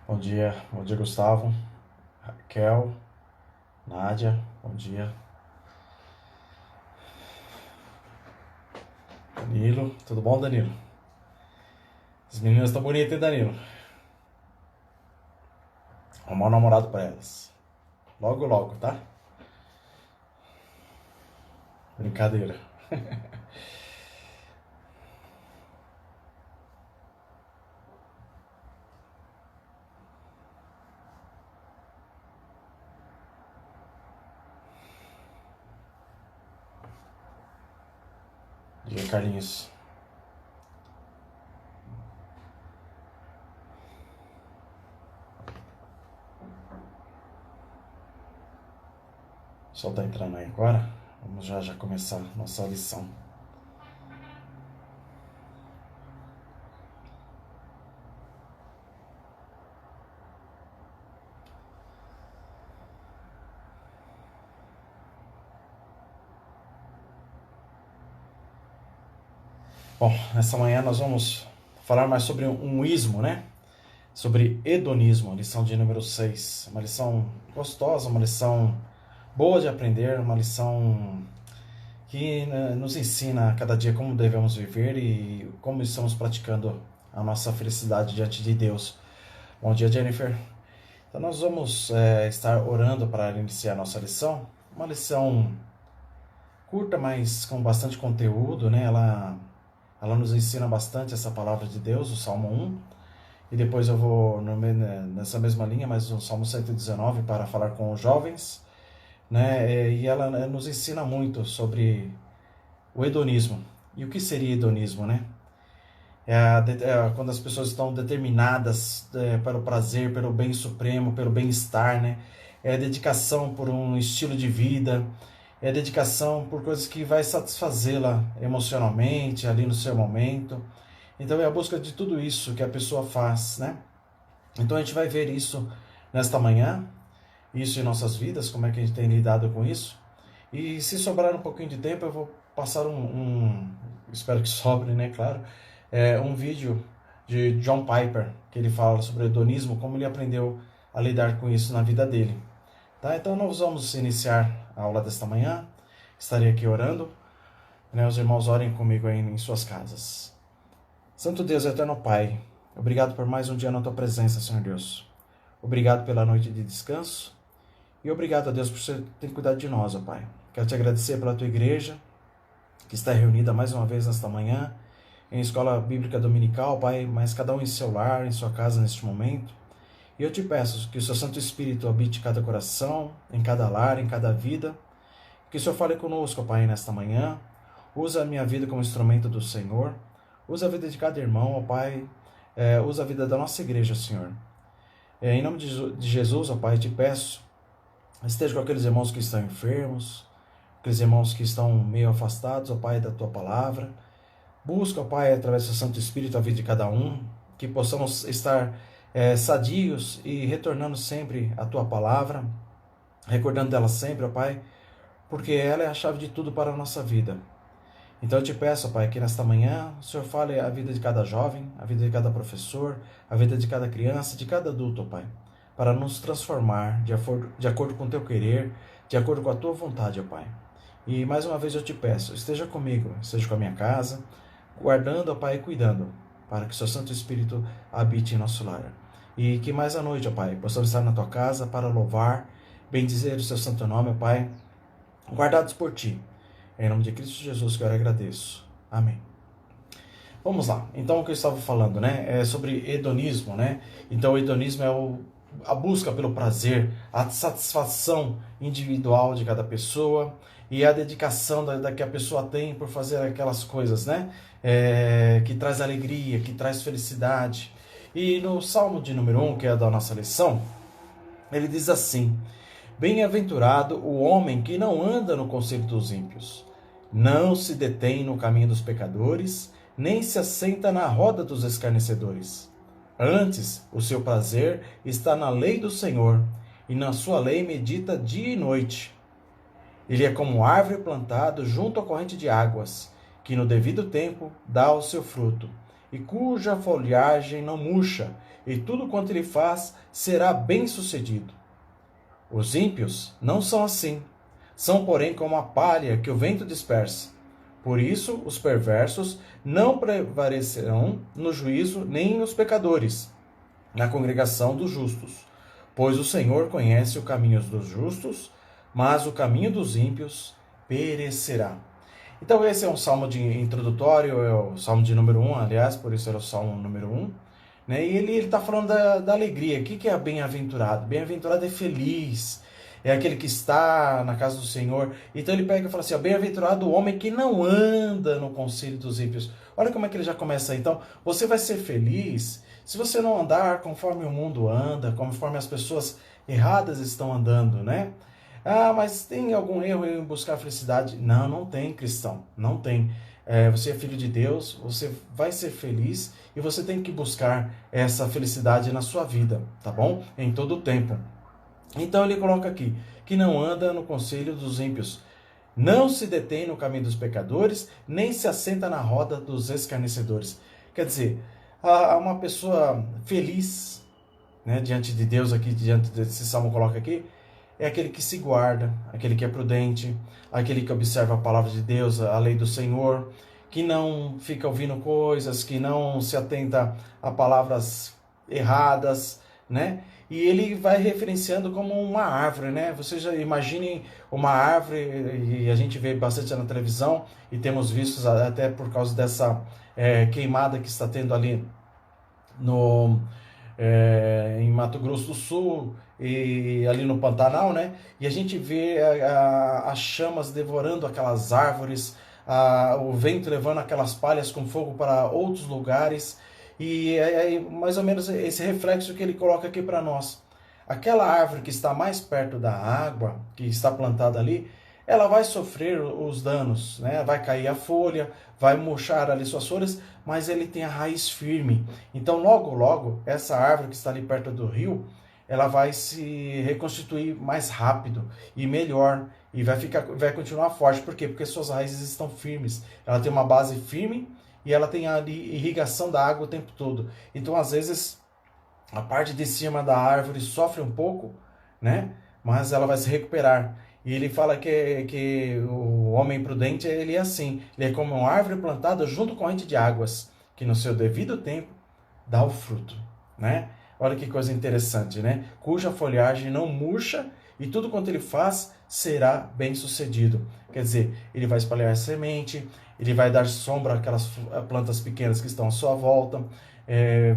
Bom dia Gustavo, Raquel, Nádia, bom dia. Danilo, tudo bom, Danilo? As meninas estão bonitas, hein, Danilo? Arrumar um namorado pra elas. Logo, logo, tá? Brincadeira. Diga, Carlinhos. O sol tá entrando aí agora. Vamos já começar nossa lição. Bom, nessa manhã nós vamos falar mais sobre um ismo, né? Sobre hedonismo, lição de número 6. Uma lição gostosa, uma lição boa de aprender, uma lição que nos ensina a cada dia como devemos viver e como estamos praticando a nossa felicidade diante de Deus. Bom dia, Jennifer. Então nós vamos estar orando para iniciar a nossa lição. Uma lição curta, mas com bastante conteúdo, né? Ela nos ensina bastante essa palavra de Deus, o Salmo 1. E depois eu vou nessa mesma linha, mas o Salmo 119 para falar com os jovens, né? E ela nos ensina muito sobre o hedonismo. E o que seria hedonismo, né? Quando as pessoas estão determinadas para o prazer, pelo bem supremo, pelo bem-estar, né? É a dedicação por um estilo de vida, é a dedicação por coisas que vai satisfazê-la emocionalmente, ali no seu momento. Então é a busca de tudo isso que a pessoa faz, né? Então a gente vai ver isso nesta manhã, isso em nossas vidas, como é que a gente tem lidado com isso. E se sobrar um pouquinho de tempo, eu vou passar espero que sobre, né, claro, um vídeo de John Piper, que ele fala sobre o hedonismo, como ele aprendeu a lidar com isso na vida dele. Tá? Então nós vamos iniciar a aula desta manhã, estarei aqui orando, né, os irmãos orem comigo aí em suas casas. Santo Deus, eterno Pai, obrigado por mais um dia na Tua presença, Senhor Deus. Obrigado pela noite de descanso e obrigado a Deus por você ter cuidado de nós, ó Pai. Quero te agradecer pela Tua igreja, que está reunida mais uma vez nesta manhã, em escola bíblica dominical, Pai, mas cada um em seu lar, em sua casa neste momento. E eu te peço que o Seu Santo Espírito habite cada coração, em cada lar, em cada vida. Que o Senhor fale conosco, Pai, nesta manhã. Usa a minha vida como instrumento do Senhor. Usa a vida de cada irmão, ó Pai. Usa a vida da nossa igreja, Senhor. Em nome de Jesus, ó Pai, te peço, esteja com aqueles irmãos que estão enfermos, aqueles irmãos que estão meio afastados, ó Pai, da Tua palavra. Busca, ó Pai, através do Santo Espírito, a vida de cada um, que possamos estar sadios e retornando sempre à Tua palavra, recordando dela sempre, ó Pai, porque ela é a chave de tudo para a nossa vida. Então eu te peço, ó Pai, que nesta manhã o Senhor fale a vida de cada jovem, a vida de cada professor, a vida de cada criança, de cada adulto, ó Pai, para nos transformar de acordo com o Teu querer, de acordo com a Tua vontade, ó Pai. E mais uma vez eu te peço, esteja comigo, esteja com a minha casa, guardando, ó Pai, e cuidando, para que o Seu Santo Espírito habite em nosso lar. E que mais à noite, ó Pai, possamos estar na Tua casa para louvar, bendizer o Seu santo nome, ó Pai, guardados por Ti. Em nome de Cristo Jesus que eu agradeço. Amém. Vamos lá. Então o que eu estava falando, né? É sobre hedonismo, né? Então o hedonismo é a busca pelo prazer, a satisfação individual de cada pessoa e a dedicação da que a pessoa tem por fazer aquelas coisas, né? Que traz alegria, que traz felicidade. E no Salmo de número 1, que é da nossa lição, ele diz assim: Bem-aventurado o homem que não anda no conselho dos ímpios, não se detém no caminho dos pecadores, nem se assenta na roda dos escarnecedores. Antes, o seu prazer está na lei do Senhor, e na sua lei medita dia e noite. Ele é como árvore plantada junto à corrente de águas, que no devido tempo dá o seu fruto, e cuja folhagem não murcha, e tudo quanto ele faz será bem-sucedido. Os ímpios não são assim. São, porém, como a palha que o vento dispersa. Por isso, os perversos não prevalecerão no juízo, nem os pecadores na congregação dos justos. Pois o Senhor conhece os caminhos dos justos, mas o caminho dos ímpios perecerá. Então esse é um salmo introdutório, é o salmo de número 1, aliás, por isso era o salmo número 1. Né? E ele está falando da alegria. O que é bem-aventurado? Bem-aventurado é feliz, é aquele que está na casa do Senhor. Então ele pega e fala assim, bem-aventurado o homem que não anda no conselho dos ímpios. Olha como é que ele já começa aí. Então, você vai ser feliz se você não andar conforme o mundo anda, conforme as pessoas erradas estão andando, né? Ah, mas tem algum erro em buscar a felicidade? Não, não tem, cristão, não tem. Você é filho de Deus, você vai ser feliz e você tem que buscar essa felicidade na sua vida, tá bom? Em todo o tempo. Então ele coloca aqui, que não anda no conselho dos ímpios, não se detém no caminho dos pecadores, nem se assenta na roda dos escarnecedores. Quer dizer, uma pessoa feliz, né, diante de Deus aqui, diante desse salmo coloca aqui, é aquele que se guarda, aquele que é prudente, aquele que observa a palavra de Deus, a lei do Senhor, que não fica ouvindo coisas, que não se atenta a palavras erradas, né? E ele vai referenciando como uma árvore, né? Vocês já imaginem uma árvore, e a gente vê bastante na televisão, e temos visto até por causa dessa queimada que está tendo ali em Mato Grosso do Sul e ali no Pantanal, né? E a gente vê as chamas devorando aquelas árvores, o vento levando aquelas palhas com fogo para outros lugares, e é mais ou menos esse reflexo que ele coloca aqui para nós. Aquela árvore que está mais perto da água, que está plantada ali, ela vai sofrer os danos, né? Vai cair a folha, vai murchar ali suas folhas, mas ele tem a raiz firme. Então, logo, logo, essa árvore que está ali perto do rio, ela vai se reconstituir mais rápido e melhor, e vai continuar forte. Por quê? Porque suas raízes estão firmes. Ela tem uma base firme e ela tem ali irrigação da água o tempo todo. Então, às vezes, a parte de cima da árvore sofre um pouco, né? Mas ela vai se recuperar. E ele fala que o homem prudente, ele é assim, ele é como uma árvore plantada junto com a corrente de águas, que no seu devido tempo dá o fruto, né? Olha que coisa interessante, né? Cuja folhagem não murcha e tudo quanto ele faz será bem sucedido. Quer dizer, ele vai espalhar semente, ele vai dar sombra àquelas plantas pequenas que estão à sua volta,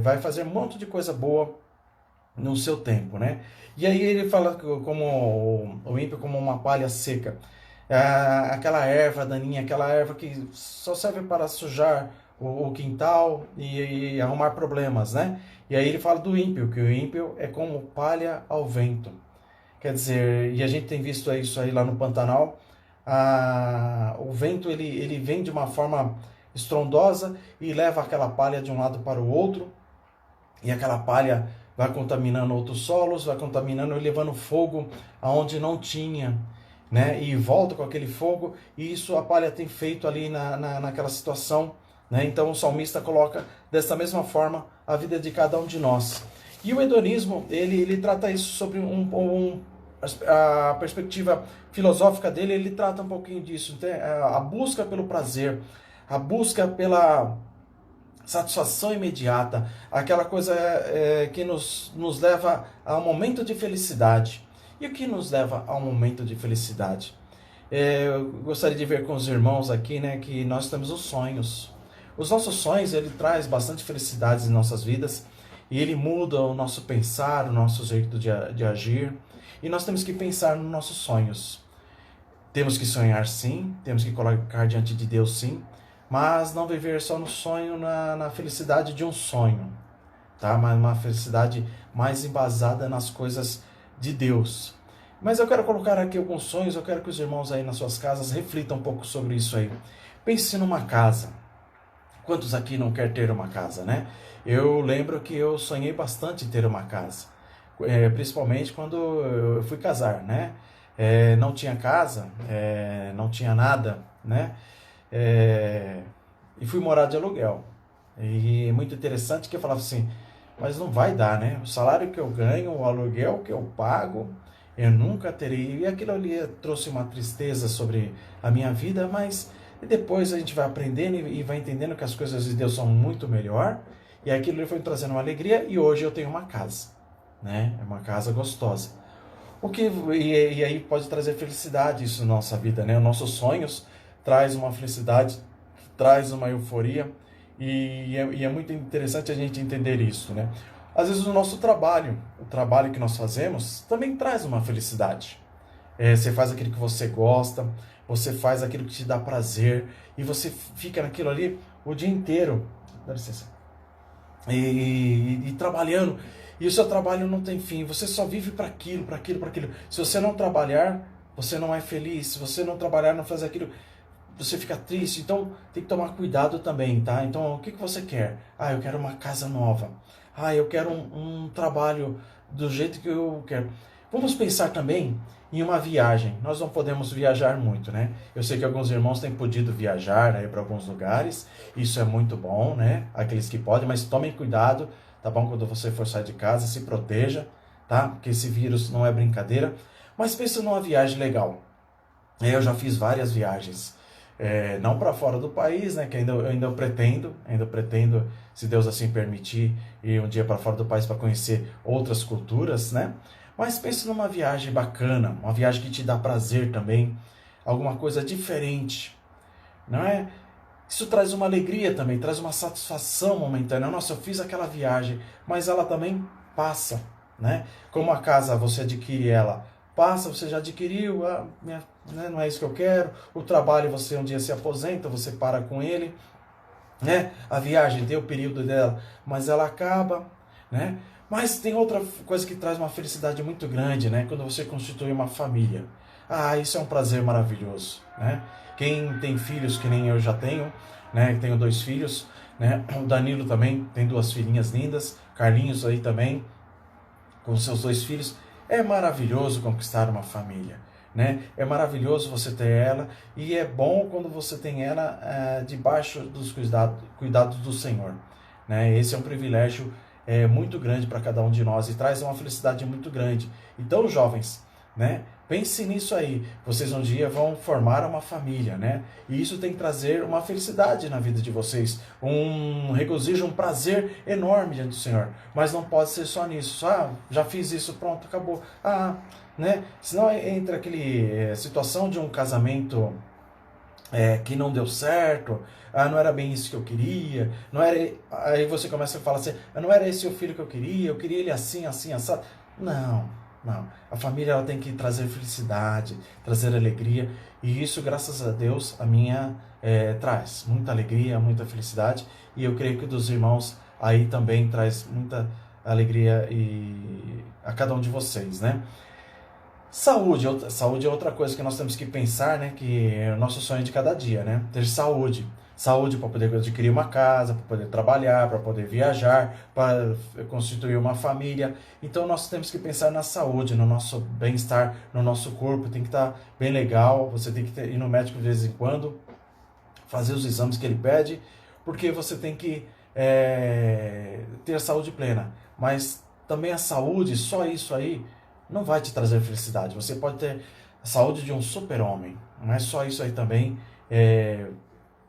vai fazer um monte de coisa boa no seu tempo, né? E aí ele fala como o ímpio como uma palha seca, aquela erva daninha, aquela erva que só serve para sujar o quintal e arrumar problemas, né? E aí ele fala do ímpio, que o ímpio é como palha ao vento. Quer dizer, e a gente tem visto isso aí lá no Pantanal, o vento ele vem de uma forma estrondosa e leva aquela palha de um lado para o outro, e aquela palha vai contaminando outros solos, vai contaminando e levando fogo aonde não tinha, né? E volta com aquele fogo, e isso a palha tem feito ali naquela situação, né? Então o salmista coloca desta mesma forma a vida de cada um de nós. E o hedonismo, ele trata isso sobre a perspectiva filosófica dele, ele trata um pouquinho disso, a busca pelo prazer, a busca pela satisfação imediata, aquela coisa que nos leva a um momento de felicidade. E o que nos leva a um momento de felicidade? Eu gostaria de ver com os irmãos aqui, né, que nós temos os sonhos. Os nossos sonhos, ele traz bastante felicidades em nossas vidas, e ele muda o nosso pensar, o nosso jeito de agir, e nós temos que pensar nos nossos sonhos. Temos que sonhar sim, temos que colocar diante de Deus sim, mas não viver só no sonho, na felicidade de um sonho, tá? Mas uma felicidade mais embasada nas coisas de Deus. Mas eu quero colocar aqui alguns sonhos, eu quero que os irmãos aí nas suas casas reflitam um pouco sobre isso aí. Pense numa casa. Quantos aqui não quer ter uma casa, né? Eu lembro que eu sonhei bastante em ter uma casa, principalmente quando eu fui casar, né? Não tinha casa, não tinha nada, né? E fui morar de aluguel. E muito interessante que eu falava assim, mas não vai dar, né? O salário que eu ganho, o aluguel que eu pago, eu nunca terei. E aquilo ali trouxe uma tristeza sobre a minha vida, mas depois a gente vai aprendendo e vai entendendo que as coisas de Deus são muito melhor. E aquilo ali foi me trazendo uma alegria e hoje eu tenho uma casa, né? É uma casa gostosa. E aí pode trazer felicidade isso na nossa vida, né? Os nossos sonhos traz uma felicidade, traz uma euforia e é muito interessante a gente entender isso, né? Às vezes o nosso trabalho, o trabalho que nós fazemos, também traz uma felicidade. Você faz aquilo que você gosta, você faz aquilo que te dá prazer e você fica naquilo ali o dia inteiro. Dá licença. E trabalhando, e o seu trabalho não tem fim, você só vive para aquilo, para aquilo, para aquilo. Se você não trabalhar, você não é feliz. Se você não trabalhar, não fazer aquilo, você fica triste. Então tem que tomar cuidado também, tá? Então o que você quer? Ah, eu quero uma casa nova. Ah, eu quero um trabalho do jeito que eu quero. Vamos pensar também em uma viagem. Nós não podemos viajar muito, né? Eu sei que alguns irmãos têm podido viajar aí para alguns lugares. Isso é muito bom, né? Aqueles que podem, mas tomem cuidado, tá bom? Quando você for sair de casa, se proteja, tá? Porque esse vírus não é brincadeira. Mas pense numa viagem legal. Eu já fiz várias viagens. Não para fora do país, né? Que eu ainda pretendo, se Deus assim permitir, ir um dia para fora do país para conhecer outras culturas, né? Mas pense numa viagem bacana, uma viagem que te dá prazer também, alguma coisa diferente, não é? Isso traz uma alegria também, traz uma satisfação momentânea. Nossa, eu fiz aquela viagem, mas ela também passa, né? Como a casa, você adquire ela, passa, você já adquiriu, né, não é isso que eu quero. O trabalho, você um dia se aposenta, você para com ele, né? A viagem tem o período dela, mas ela acaba, né? Mas tem outra coisa que traz uma felicidade muito grande, né? Quando você constitui uma família. Ah, isso é um prazer maravilhoso, né? Quem tem filhos, que nem eu já tenho, né? Tenho 2 filhos, né? O Danilo também tem 2 filhinhas lindas. Carlinhos aí também, com seus 2 filhos. É maravilhoso conquistar uma família, né? É maravilhoso você ter ela e é bom quando você tem ela debaixo dos cuidados do Senhor, né? Esse é um privilégio muito grande para cada um de nós e traz uma felicidade muito grande. Então, jovens, né? Pense nisso aí. Vocês um dia vão formar uma família, né? E isso tem que trazer uma felicidade na vida de vocês, um regozijo, um prazer enorme diante do Senhor. Mas não pode ser só nisso. Já fiz isso, pronto, acabou. Né? Senão entra aquele situação de um casamento que não deu certo, não era bem isso que eu queria, não era. Aí você começa a falar assim, não era esse o filho que eu queria ele assim, assim, assado. Não, não. A família ela tem que trazer felicidade, trazer alegria, e isso, graças a Deus, a minha traz muita alegria, muita felicidade, e eu creio que dos irmãos aí também traz muita alegria e a cada um de vocês, né? Saúde é outra coisa que nós temos que pensar, né? Que é o nosso sonho de cada dia, né? Ter saúde. Saúde para poder adquirir uma casa, para poder trabalhar, para poder viajar, para constituir uma família. Então nós temos que pensar na saúde, no nosso bem-estar, no nosso corpo. Tem que estar bem legal. Você tem que ir no médico de vez em quando, fazer os exames que ele pede, porque você tem que ter saúde plena. Mas também a saúde, só isso aí, não vai te trazer felicidade. Você pode ter a saúde de um super-homem, mas só isso aí também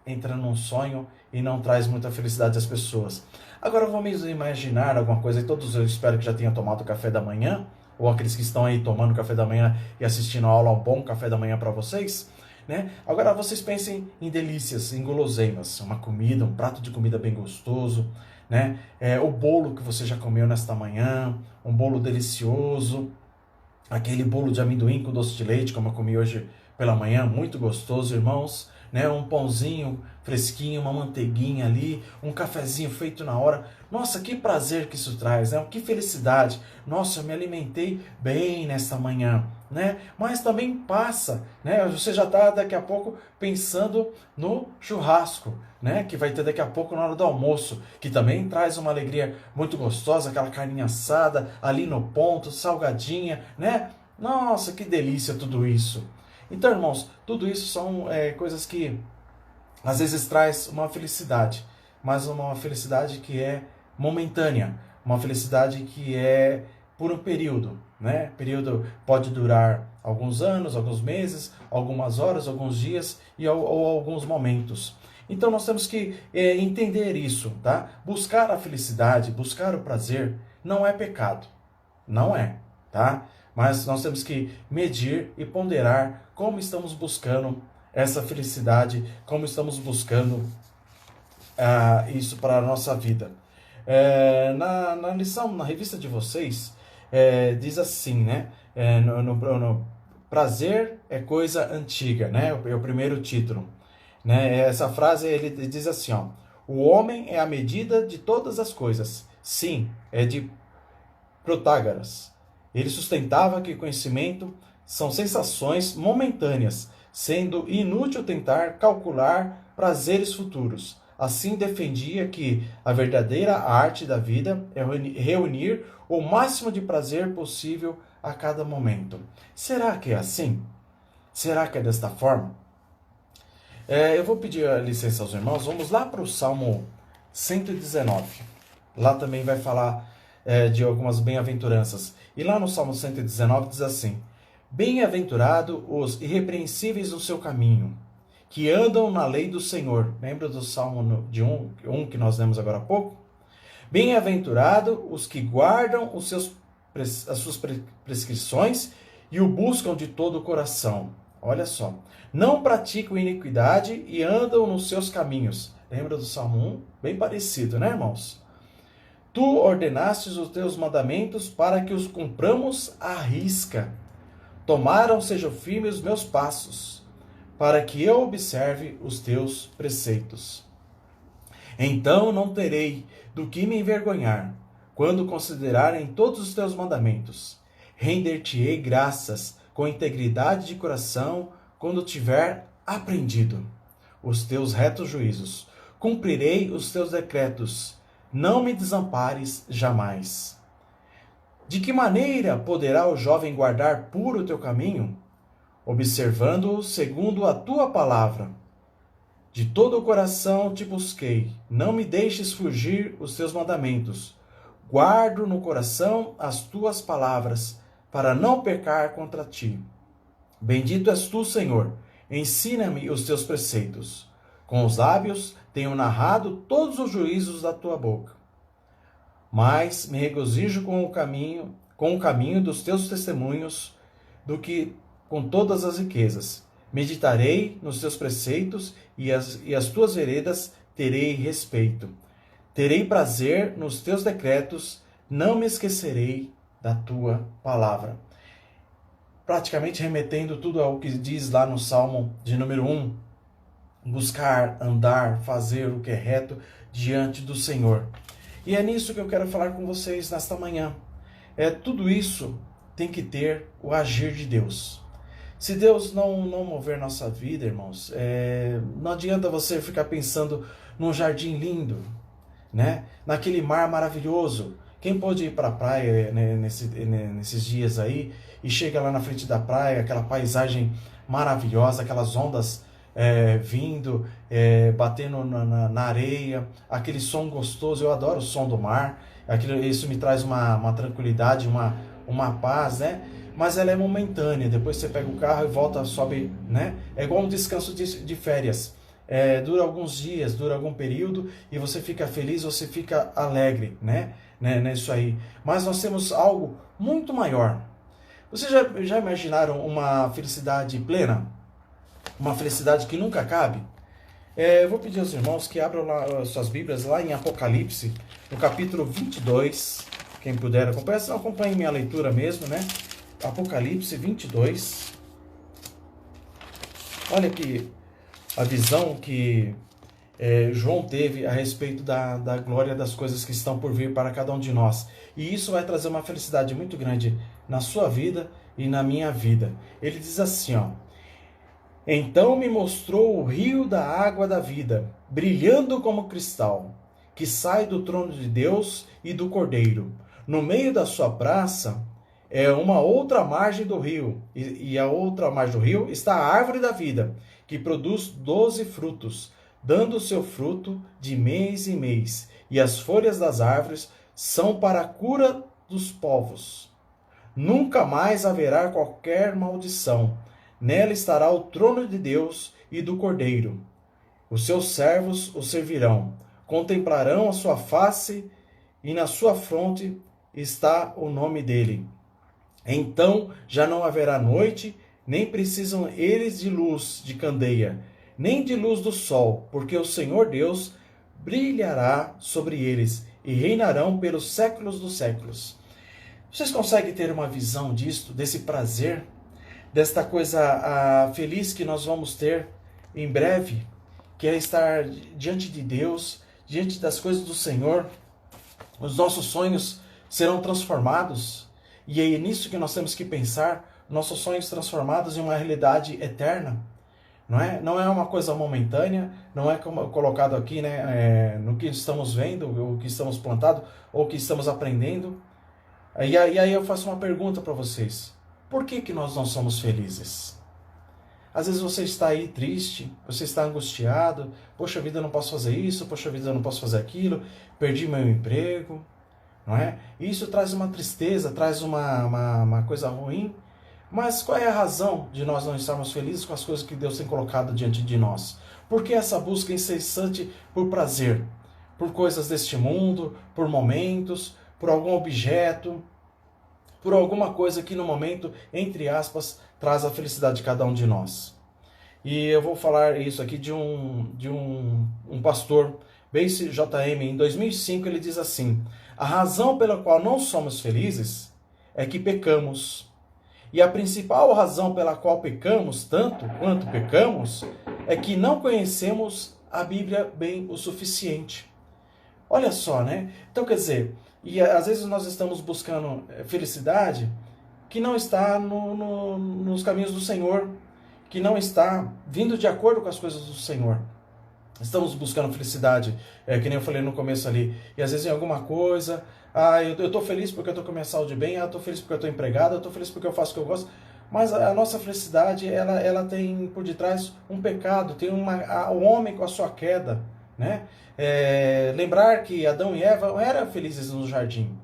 entra num sonho e não traz muita felicidade às pessoas. Agora vamos imaginar alguma coisa, e todos eu espero que já tenham tomado café da manhã, ou aqueles que estão aí tomando café da manhã e assistindo a aula, um bom café da manhã para vocês, né? Agora vocês pensem em delícias, em guloseimas, uma comida, um prato de comida bem gostoso, né? O bolo que você já comeu nesta manhã, um bolo delicioso, aquele bolo de amendoim com doce de leite, como eu comi hoje pela manhã, muito gostoso, irmãos, né? Um pãozinho fresquinho, uma manteiguinha ali, um cafezinho feito na hora. Nossa, que prazer que isso traz, né? Que felicidade. Nossa, eu me alimentei bem nesta manhã, né? Mas também passa, né? Você já está daqui a pouco pensando no churrasco, né? Que vai ter daqui a pouco na hora do almoço, que também traz uma alegria muito gostosa, aquela carninha assada ali no ponto, salgadinha, né? Nossa, que delícia tudo isso. Então, irmãos, tudo isso são coisas que às vezes traz uma felicidade, mas uma felicidade que é momentânea, uma felicidade que é por um período, né? Período pode durar alguns anos, alguns meses, algumas horas, alguns dias ou alguns momentos. Então nós temos que entender isso, tá? Buscar a felicidade, buscar o prazer não é pecado, não é, tá? Mas nós temos que medir e ponderar como estamos buscando essa felicidade, como estamos buscando isso para a nossa vida. Na lição, na revista de vocês, diz assim, né? No prazer é coisa antiga, né? É o primeiro título. Né? Essa frase ele diz assim, ó: o homem é a medida de todas as coisas. Sim, é de Protágoras. Ele sustentava que conhecimento são sensações momentâneas, sendo inútil tentar calcular prazeres futuros. Assim defendia que a verdadeira arte da vida é reunir o máximo de prazer possível a cada momento. Será que é assim? Será que é desta forma? Eu vou pedir a licença aos irmãos, vamos lá para o Salmo 119. Lá também vai falar de algumas bem-aventuranças. E lá no Salmo 119 diz assim: bem-aventurado os irrepreensíveis no seu caminho, que andam na lei do Senhor. Lembra do Salmo de 1 que nós lemos agora há pouco? Bem-aventurado os que guardam as suas prescrições e o buscam de todo o coração. Olha só. Não praticam iniquidade e andam nos seus caminhos. Lembra do Salmo 1? Bem parecido, né, irmãos? Tu ordenastes os teus mandamentos para que os cumpramos à risca. Tomaram sejam firmes os meus passos, para que eu observe os teus preceitos. Então não terei do que me envergonhar, quando considerarem todos os teus mandamentos. Render-te-ei graças com integridade de coração, quando tiver aprendido os teus retos juízos. Cumprirei os teus decretos, não me desampares jamais. De que maneira poderá o jovem guardar puro o teu caminho? Observando-o segundo a tua palavra. De todo o coração te busquei, não me deixes fugir os teus mandamentos. Guardo no coração as tuas palavras, para não pecar contra ti. Bendito és tu, Senhor, ensina-me os teus preceitos. Com os lábios tenho narrado todos os juízos da tua boca. Mas me regozijo com o caminho dos teus testemunhos, do que com todas as riquezas. Meditarei nos teus preceitos e as tuas veredas terei respeito. Terei prazer nos teus decretos, não me esquecerei da tua palavra. Praticamente remetendo tudo ao que diz lá no Salmo de número 1. Buscar, andar, fazer o que é reto diante do Senhor. E é nisso que eu quero falar com vocês nesta manhã. Tudo isso tem que ter o agir de Deus. Se Deus não mover nossa vida, irmãos, não adianta você ficar pensando num jardim lindo, né? Naquele mar maravilhoso. Quem pôde ir para a praia nesses dias aí e chega lá na frente da praia, aquela paisagem maravilhosa, aquelas ondas vindo, batendo na areia, aquele som gostoso. Eu adoro o som do mar, isso me traz uma tranquilidade, uma paz, né? Mas ela é momentânea, depois você pega o carro e volta, sobe, né? É igual um descanso de férias. Dura alguns dias, dura algum período e você fica feliz, você fica alegre, né? Nisso aí. Mas nós temos algo muito maior. Vocês já imaginaram uma felicidade plena? Uma felicidade que nunca acabe? Eu vou pedir aos irmãos que abram lá suas Bíblias lá em Apocalipse, no capítulo 22. Quem puder acompanhar, se não acompanhe minha leitura mesmo, né? Apocalipse 22. Olha aqui a visão que João teve a respeito da glória das coisas que estão por vir para cada um de nós. E isso vai trazer uma felicidade muito grande na sua vida e na minha vida. Ele diz assim, ó: então me mostrou o rio da água da vida, brilhando como cristal, que sai do trono de Deus e do Cordeiro. No meio da sua praça uma outra margem do rio, e a outra margem do rio está a árvore da vida, que produz 12 frutos, dando o seu fruto de mês em mês, e as folhas das árvores são para a cura dos povos. Nunca mais haverá qualquer maldição. Nela estará o trono de Deus e do Cordeiro. Os seus servos o servirão, contemplarão a sua face e na sua fronte está o nome dele. Então já não haverá noite, nem precisam eles de luz de candeia, nem de luz do sol, porque o Senhor Deus brilhará sobre eles e reinarão pelos séculos dos séculos. Vocês conseguem ter uma visão disto, desse prazer, desta coisa feliz que nós vamos ter em breve, que é estar diante de Deus, diante das coisas do Senhor? Os nossos sonhos serão transformados, e é nisso que nós temos que pensar, nossos sonhos transformados em uma realidade eterna. Não é uma coisa momentânea, não é como colocado aqui, né, no que estamos vendo, o que estamos plantando, ou o que estamos aprendendo. E aí eu faço uma pergunta para vocês. Por que nós não somos felizes? Às vezes você está aí triste, você está angustiado, poxa vida, eu não posso fazer isso, poxa vida, eu não posso fazer aquilo, perdi meu emprego, não é? E isso traz uma tristeza, traz uma coisa ruim. Mas qual é a razão de nós não estarmos felizes com as coisas que Deus tem colocado diante de nós? Por que essa busca incessante por prazer? Por coisas deste mundo, por momentos, por algum objeto, por alguma coisa que no momento, entre aspas, traz a felicidade de cada um de nós. E eu vou falar isso aqui de um pastor, Basie JM, em 2005, ele diz assim: a razão pela qual não somos felizes é que pecamos. E a principal razão pela qual pecamos, tanto quanto pecamos, é que não conhecemos a Bíblia bem o suficiente. Olha só, né? Então, quer dizer, e às vezes nós estamos buscando felicidade que não está nos caminhos do Senhor, que não está vindo de acordo com as coisas do Senhor. Estamos buscando felicidade, que nem eu falei no começo ali, e às vezes em alguma coisa, eu estou feliz porque eu estou com a minha saúde bem, eu estou feliz porque eu estou empregado, eu estou feliz porque eu faço o que eu gosto, mas a nossa felicidade, ela tem por detrás um pecado, tem o homem com a sua queda, né? Lembrar que Adão e Eva não eram felizes no jardim,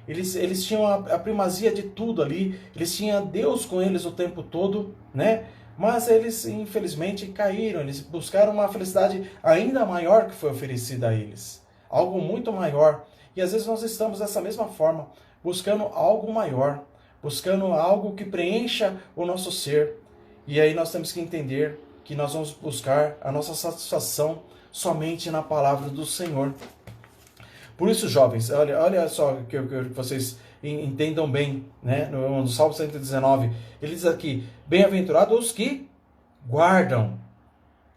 eles tinham a primazia de tudo ali, eles tinham Deus com eles o tempo todo, né? Mas eles, infelizmente, caíram. Eles buscaram uma felicidade ainda maior que foi oferecida a eles. Algo muito maior. E às vezes nós estamos dessa mesma forma, buscando algo maior, buscando algo que preencha o nosso ser. E aí nós temos que entender que nós vamos buscar a nossa satisfação somente na palavra do Senhor. Por isso, jovens, olha só que vocês entendam bem, né? No Salmo 119, ele diz aqui: bem-aventurados os que guardam.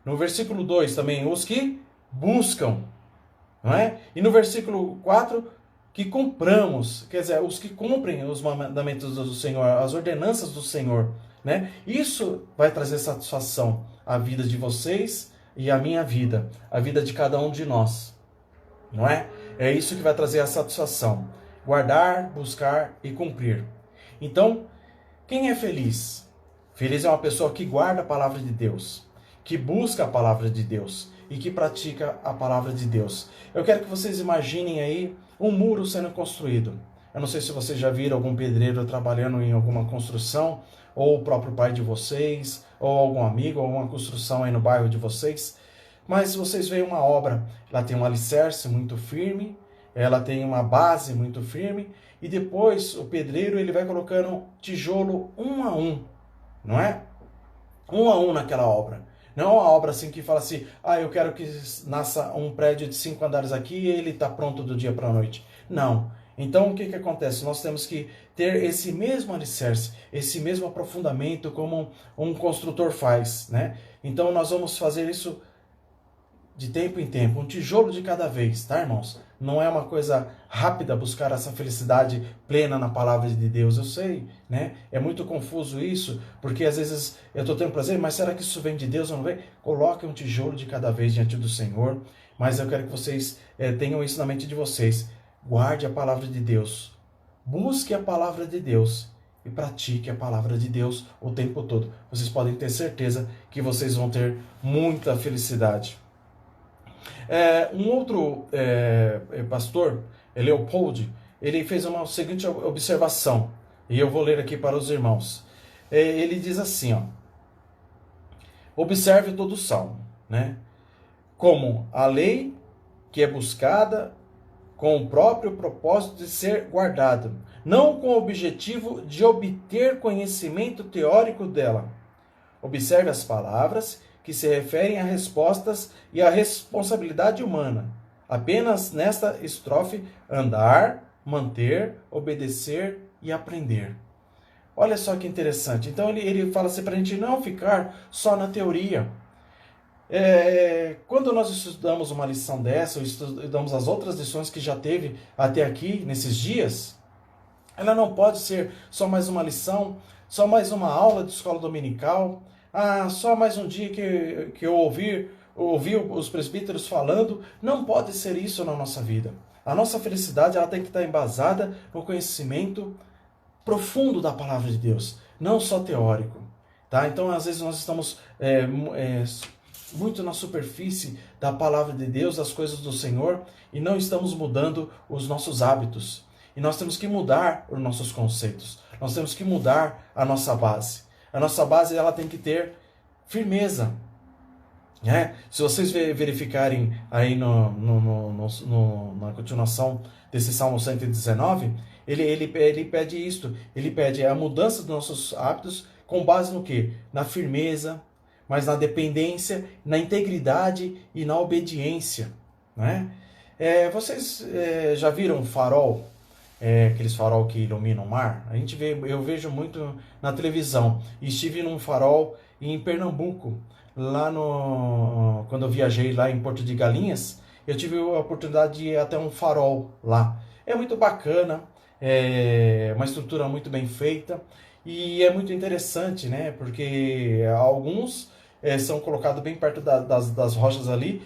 No versículo 2 também, os que buscam, não é? E no versículo 4, que cumpramos, quer dizer, os que cumprem os mandamentos do Senhor, as ordenanças do Senhor, né? Isso vai trazer satisfação à vida de vocês e à minha vida, à vida de cada um de nós, não é? É isso que vai trazer a satisfação. Guardar, buscar e cumprir. Então, quem é feliz? Feliz é uma pessoa que guarda a palavra de Deus, que busca a palavra de Deus e que pratica a palavra de Deus. Eu quero que vocês imaginem aí um muro sendo construído. Eu não sei se vocês já viram algum pedreiro trabalhando em alguma construção, ou o próprio pai de vocês, ou algum amigo, ou alguma construção aí no bairro de vocês. Mas vocês veem uma obra, ela tem um alicerce muito firme, ela tem uma base muito firme, e depois o pedreiro ele vai colocando tijolo um a um, não é? Um a um naquela obra. Não é uma obra assim que fala assim, eu quero que nasça um prédio de 5 andares aqui e ele está pronto do dia para a noite. Não. Então o que acontece? Nós temos que ter esse mesmo alicerce, esse mesmo aprofundamento como um construtor faz, né? Então nós vamos fazer isso de tempo em tempo, um tijolo de cada vez, tá, irmãos? Não é uma coisa rápida buscar essa felicidade plena na palavra de Deus, eu sei, né? É muito confuso isso, porque às vezes eu estou tendo prazer, mas será que isso vem de Deus ou não vem? Coloque um tijolo de cada vez diante do Senhor, mas eu quero que vocês tenham isso na mente de vocês. Guarde a palavra de Deus, busque a palavra de Deus e pratique a palavra de Deus o tempo todo. Vocês podem ter certeza que vocês vão ter muita felicidade. Um outro pastor, Leopold, ele fez uma seguinte observação, e eu vou ler aqui para os irmãos. Ele diz assim, ó, observe todo o salmo, né? Como a lei que é buscada com o próprio propósito de ser guardado, não com o objetivo de obter conhecimento teórico dela. Observe as palavras que se referem a respostas e à responsabilidade humana. Apenas nesta estrofe, andar, manter, obedecer e aprender. Olha só que interessante. Então ele fala assim para a gente não ficar só na teoria. Quando nós estudamos uma lição dessa, ou estudamos as outras lições que já teve até aqui, nesses dias, ela não pode ser só mais uma lição, só mais uma aula de escola dominical, só mais um dia que eu ouvi os presbíteros falando. Não pode ser isso na nossa vida. A nossa felicidade ela tem que estar embasada no conhecimento profundo da palavra de Deus, não só teórico. Tá? Então, às vezes, nós estamos muito na superfície da palavra de Deus, das coisas do Senhor, e não estamos mudando os nossos hábitos. E nós temos que mudar os nossos conceitos. Nós temos que mudar a nossa base. A nossa base ela tem que ter firmeza. Né? Se vocês verificarem aí na continuação desse Salmo 119, ele pede isto. Ele pede a mudança dos nossos hábitos com base no quê? Na firmeza, mas na dependência, na integridade e na obediência. Né? Vocês já viram um farol? Aqueles farol que iluminam o mar? Eu vejo muito na televisão. E estive num farol em Pernambuco, quando eu viajei lá em Porto de Galinhas, eu tive a oportunidade de ir até um farol lá. É muito bacana, é uma estrutura muito bem feita e é muito interessante, né? Porque alguns são colocados bem perto das rochas ali,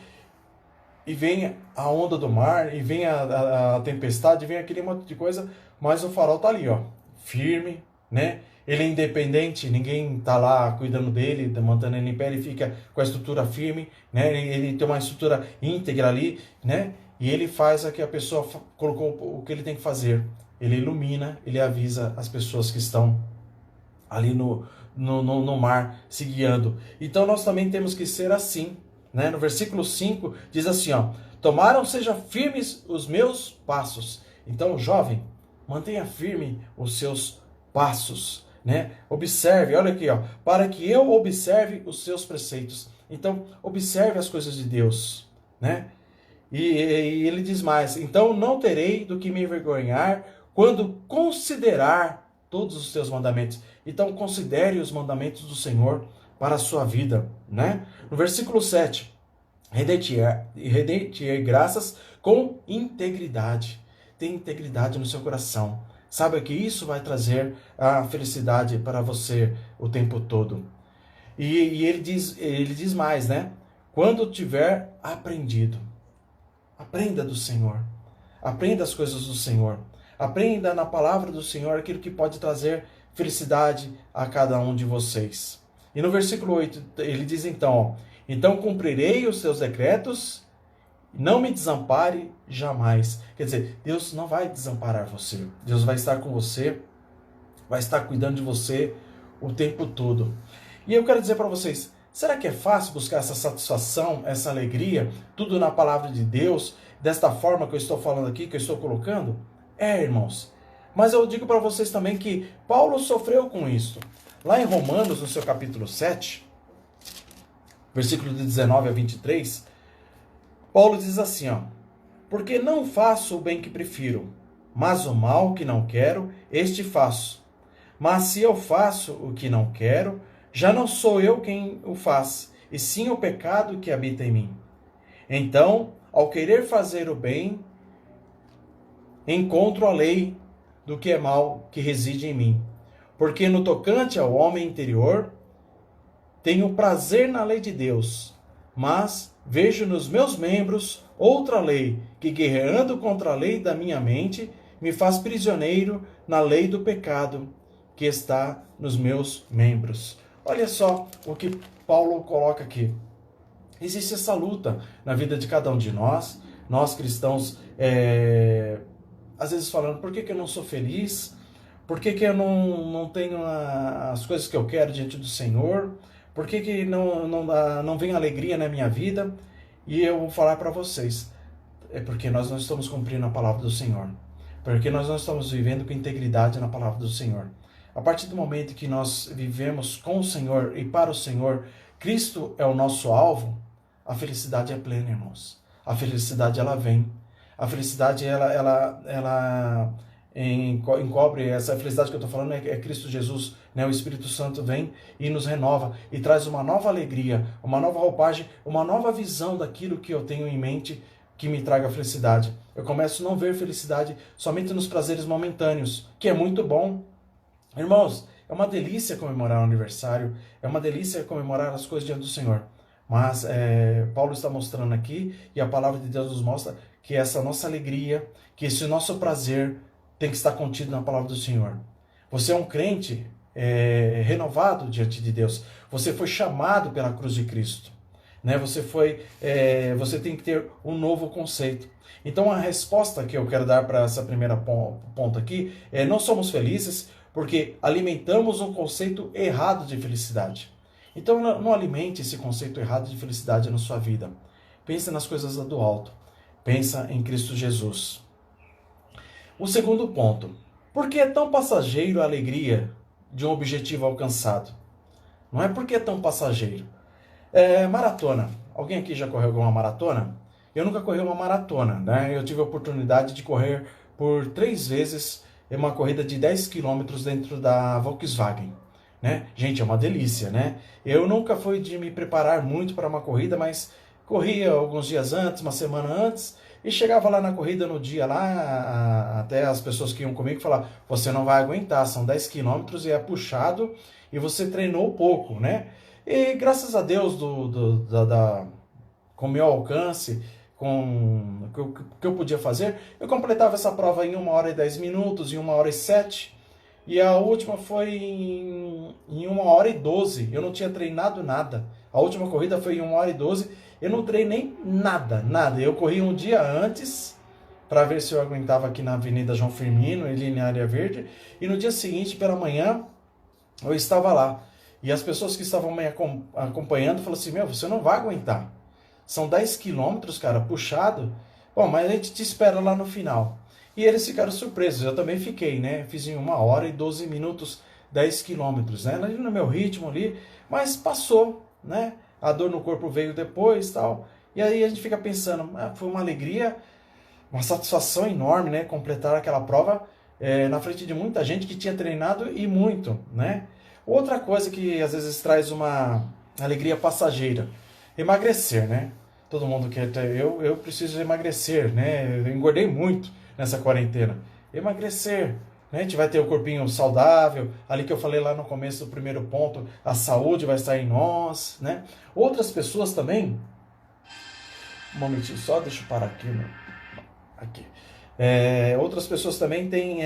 e vem a onda do mar, e vem a tempestade, vem aquele monte de coisa, mas o farol tá ali, ó, firme, né? Ele é independente, ninguém tá lá cuidando dele, mantendo ele em pé, ele fica com a estrutura firme, né? Ele tem uma estrutura íntegra ali, né? E ele faz a que a pessoa colocou o que ele tem que fazer. Ele ilumina, ele avisa as pessoas que estão ali no mar se guiando. Então nós também temos que ser assim. Né? No versículo 5 diz assim, ó, tomaram seja firmes os meus passos. Então, jovem, mantenha firme os seus passos. Né? Observe, olha aqui, ó, para que eu observe os seus preceitos. Então, observe as coisas de Deus. Né? E ele diz mais, então não terei do que me envergonhar quando considerar todos os teus mandamentos. Então, considere os mandamentos do Senhor para a sua vida, né? No versículo 7, rendei-te graças com integridade. Tem integridade no seu coração. Saiba que isso vai trazer a felicidade para você o tempo todo. E ele diz mais, né? Quando tiver aprendido, aprenda do Senhor. Aprenda as coisas do Senhor. Aprenda na palavra do Senhor aquilo que pode trazer felicidade a cada um de vocês. E no versículo 8, ele diz então, ó, então cumprirei os teus decretos, não me desampare jamais. Quer dizer, Deus não vai desamparar você. Deus vai estar com você, vai estar cuidando de você o tempo todo. E eu quero dizer para vocês, será que é fácil buscar essa satisfação, essa alegria, tudo na palavra de Deus, desta forma que eu estou falando aqui, que eu estou colocando? Irmãos. Mas eu digo para vocês também que Paulo sofreu com isso. Lá em Romanos, no seu capítulo 7, versículo de 19 a 23, Paulo diz assim, ó, porque não faço o bem que prefiro, mas o mal que não quero, este faço. Mas se eu faço o que não quero, já não sou eu quem o faz, e sim o pecado que habita em mim. Então, ao querer fazer o bem, encontro a lei do que é mal que reside em mim. Porque no tocante ao homem interior, tenho prazer na lei de Deus, mas vejo nos meus membros outra lei, que guerreando contra a lei da minha mente, me faz prisioneiro na lei do pecado, que está nos meus membros. Olha só o que Paulo coloca aqui. Existe essa luta na vida de cada um de nós cristãos às vezes falando, por que que eu não sou feliz? Por que que eu não tenho as coisas que eu quero diante do Senhor? Por que que não vem alegria na minha vida? E eu vou falar para vocês, é porque nós não estamos cumprindo a palavra do Senhor. Porque nós não estamos vivendo com integridade na palavra do Senhor. A partir do momento que nós vivemos com o Senhor e para o Senhor, Cristo é o nosso alvo, a felicidade é plena, irmãos. A felicidade, ela vem. A felicidade, ela encobre, essa felicidade que eu estou falando é Cristo Jesus, né? O Espírito Santo vem e nos renova e traz uma nova alegria, uma nova roupagem, uma nova visão daquilo que eu tenho em mente que me traga felicidade. Eu começo a não ver felicidade somente nos prazeres momentâneos, que é muito bom. Irmãos, é uma delícia comemorar o aniversário, é uma delícia comemorar as coisas diante do Senhor. Mas Paulo está mostrando aqui, e a palavra de Deus nos mostra, que essa nossa alegria, que esse nosso prazer tem que estar contido na palavra do Senhor. Você é um crente renovado diante de Deus. Você foi chamado pela cruz de Cristo. Né? Você tem que ter um novo conceito. Então a resposta que eu quero dar para essa primeira ponto aqui é: não somos felizes porque alimentamos um conceito errado de felicidade. Então não alimente esse conceito errado de felicidade na sua vida. Pensa nas coisas do alto. Pensa em Cristo Jesus. O segundo ponto: por que é tão passageiro a alegria de um objetivo alcançado? Não é porque é tão passageiro. Maratona. Alguém aqui já correu alguma maratona? Eu nunca corri uma maratona, né? Eu tive a oportunidade de correr por 3 vezes uma corrida de 10 quilômetros dentro da Volkswagen, né? Gente, é uma delícia, né? Eu nunca fui de me preparar muito para uma corrida, mas corria alguns dias antes, uma semana antes, e chegava lá na corrida no dia lá, até as pessoas que iam comigo falavam: você não vai aguentar, são 10 quilômetros e é puxado, e você treinou pouco, né? E graças a Deus, com o meu alcance, com o que eu podia fazer, eu completava essa prova em 1 hora e 10 minutos, em 1 hora e 7, e a última foi em 1 hora e 12, eu não tinha treinado nada. A última corrida foi em 1 hora e 12, eu não treinei nada. Eu corri um dia antes, para ver se eu aguentava aqui na Avenida João Firmino, ali na Área Verde, e no dia seguinte, pela manhã, eu estava lá. E as pessoas que estavam me acompanhando falaram assim: você não vai aguentar. São 10 quilômetros, cara, puxado. Bom, mas a gente te espera lá no final. E eles ficaram surpresos, eu também fiquei, né? Fiz em 1 hora e 12 minutos 10 quilômetros, né? No meu ritmo ali, mas passou, né? A dor no corpo veio depois, tal. E aí a gente fica pensando: foi uma alegria, uma satisfação enorme, né? Completar aquela prova na frente de muita gente que tinha treinado e muito, né? Outra coisa que às vezes traz uma alegria passageira: emagrecer, né? Todo mundo quer ter, eu preciso emagrecer, né? Eu engordei muito nessa quarentena. Emagrecer, né? A gente vai ter o corpinho saudável, ali que eu falei lá no começo do primeiro ponto, a saúde vai estar em nós, né? Outras pessoas também, um momentinho só, deixa eu parar aqui, aqui. Outras pessoas também têm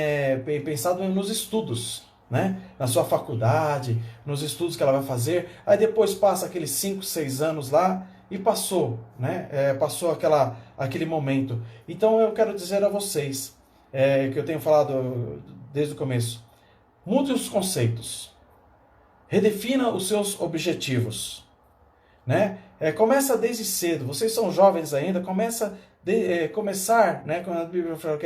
pensado nos estudos, né? Na sua faculdade, nos estudos que ela vai fazer, aí depois passa aqueles 5, 6 anos lá e passou, né? Passou aquele momento. Então eu quero dizer a vocês, que eu tenho falado desde o começo: mude os conceitos, redefina os seus objetivos, né? Começa desde cedo. Vocês são jovens ainda, começar, né, quando a Bíblia fala que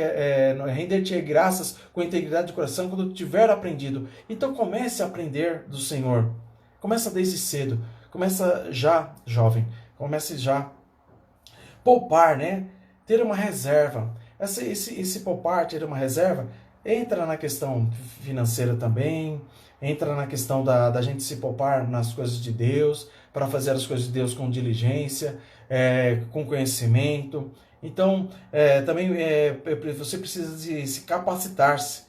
render-te graças com integridade de coração quando tiver aprendido. Então comece a aprender do Senhor. Começa desde cedo. Começa já, jovem. Comece já. Poupar, né? Ter uma reserva. Esse poupar, ter uma reserva, entra na questão financeira também. Entra na questão da gente se poupar nas coisas de Deus, para fazer as coisas de Deus com diligência, com conhecimento. Então, também você precisa de se capacitar-se,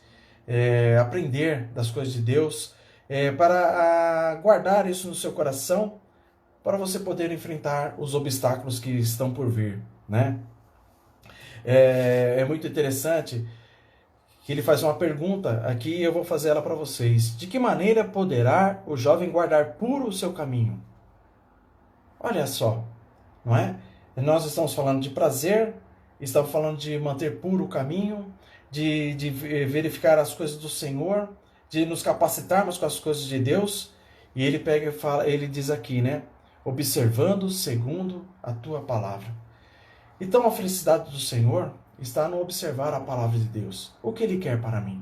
aprender das coisas de Deus, para guardar isso no seu coração, para você poder enfrentar os obstáculos que estão por vir, né? É muito interessante que ele faz uma pergunta aqui e eu vou fazer ela para vocês. De que maneira poderá o jovem guardar puro o seu caminho? Olha só, não é? Nós estamos falando de prazer, estamos falando de manter puro o caminho, de verificar as coisas do Senhor, de nos capacitarmos com as coisas de Deus. E ele pega e fala, ele diz aqui, né? Observando segundo a tua palavra. Então a felicidade do Senhor está no observar a palavra de Deus. O que Ele quer para mim?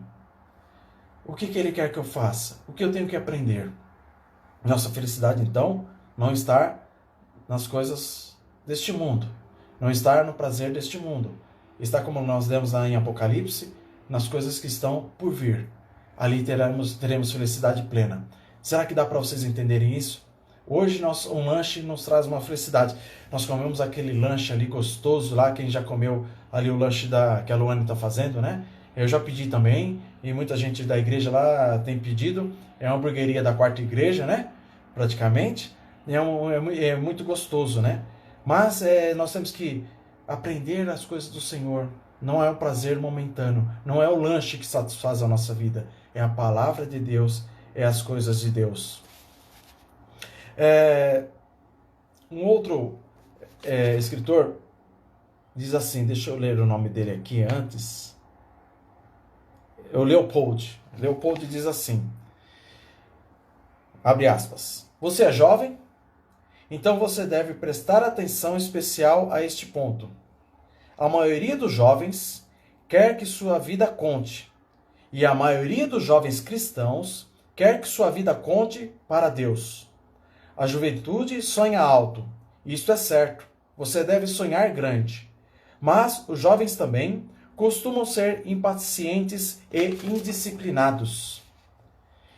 O que Ele quer que eu faça? O que eu tenho que aprender? Nossa felicidade, então, não está nas coisas deste mundo. Não está no prazer deste mundo. Está, como nós lemos lá em Apocalipse, nas coisas que estão por vir. Ali teremos felicidade plena. Será que dá para vocês entenderem isso? Hoje um lanche nos traz uma felicidade. Nós comemos aquele lanche ali gostoso lá, quem já comeu ali o lanche que a Luane está fazendo, né? Eu já pedi também, e muita gente da igreja lá tem pedido. É uma hamburgueria da Quarta Igreja, né? Praticamente. É muito gostoso, né? Mas nós temos que aprender as coisas do Senhor. Não é o prazer momentâneo, não é o lanche que satisfaz a nossa vida. É a palavra de Deus, é as coisas de Deus. Um outro escritor diz assim, deixa eu ler o nome dele aqui antes. É o Leopold. Leopold diz assim, abre aspas, você é jovem? Então você deve prestar atenção especial a este ponto. A maioria dos jovens quer que sua vida conte, e a maioria dos jovens cristãos quer que sua vida conte para Deus. A juventude sonha alto, isto é certo, você deve sonhar grande. Mas os jovens também costumam ser impacientes e indisciplinados.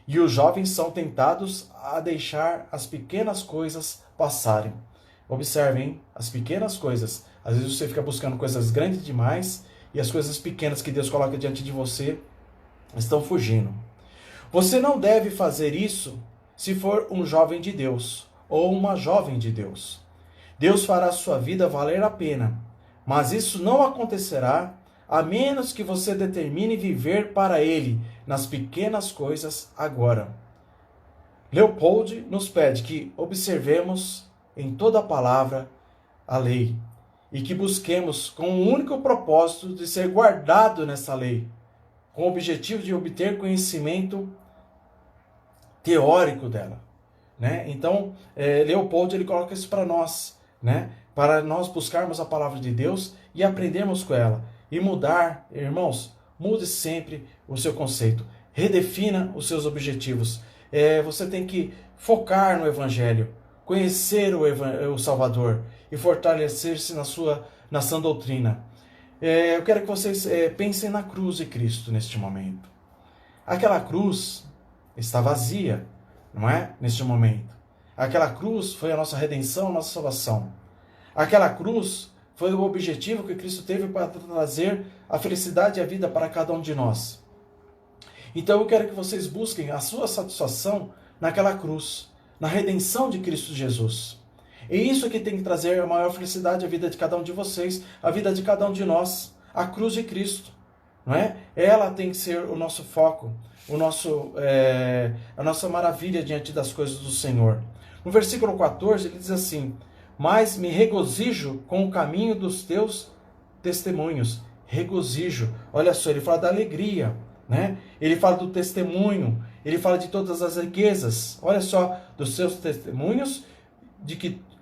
E os jovens são tentados a deixar as pequenas coisas passarem. Observem, as pequenas coisas. Às vezes você fica buscando coisas grandes demais e as coisas pequenas que Deus coloca diante de você estão fugindo. Você não deve fazer isso se for um jovem de Deus ou uma jovem de Deus. Deus fará sua vida valer a pena, mas isso não acontecerá a menos que você determine viver para Ele nas pequenas coisas agora. Leopold nos pede que observemos em toda a palavra a lei e que busquemos com o único propósito de ser guardado nessa lei, com o objetivo de obter conhecimento teórico dela, né? Então, Leopold ele coloca isso para nós, né? Para nós buscarmos a palavra de Deus e aprendermos com ela e mudar, irmãos, mude sempre o seu conceito, redefina os seus objetivos. Você tem que focar no Evangelho, conhecer o Salvador e fortalecer-se na sã doutrina. Eu quero que vocês pensem na cruz de Cristo neste momento. Aquela cruz está vazia, não é? Neste momento. Aquela cruz foi a nossa redenção, a nossa salvação. Aquela cruz foi o objetivo que Cristo teve para trazer a felicidade e a vida para cada um de nós. Então eu quero que vocês busquem a sua satisfação naquela cruz, na redenção de Cristo Jesus. E isso que tem que trazer a maior felicidade à vida de cada um de vocês, à vida de cada um de nós, a cruz de Cristo. Não é? Ela tem que ser o nosso foco, a nossa maravilha diante das coisas do Senhor. No versículo 14 ele diz assim, mas me regozijo com o caminho dos teus testemunhos. Regozijo, olha só, ele fala da alegria, né? Ele fala do testemunho, ele fala de todas as riquezas, olha só, dos seus testemunhos,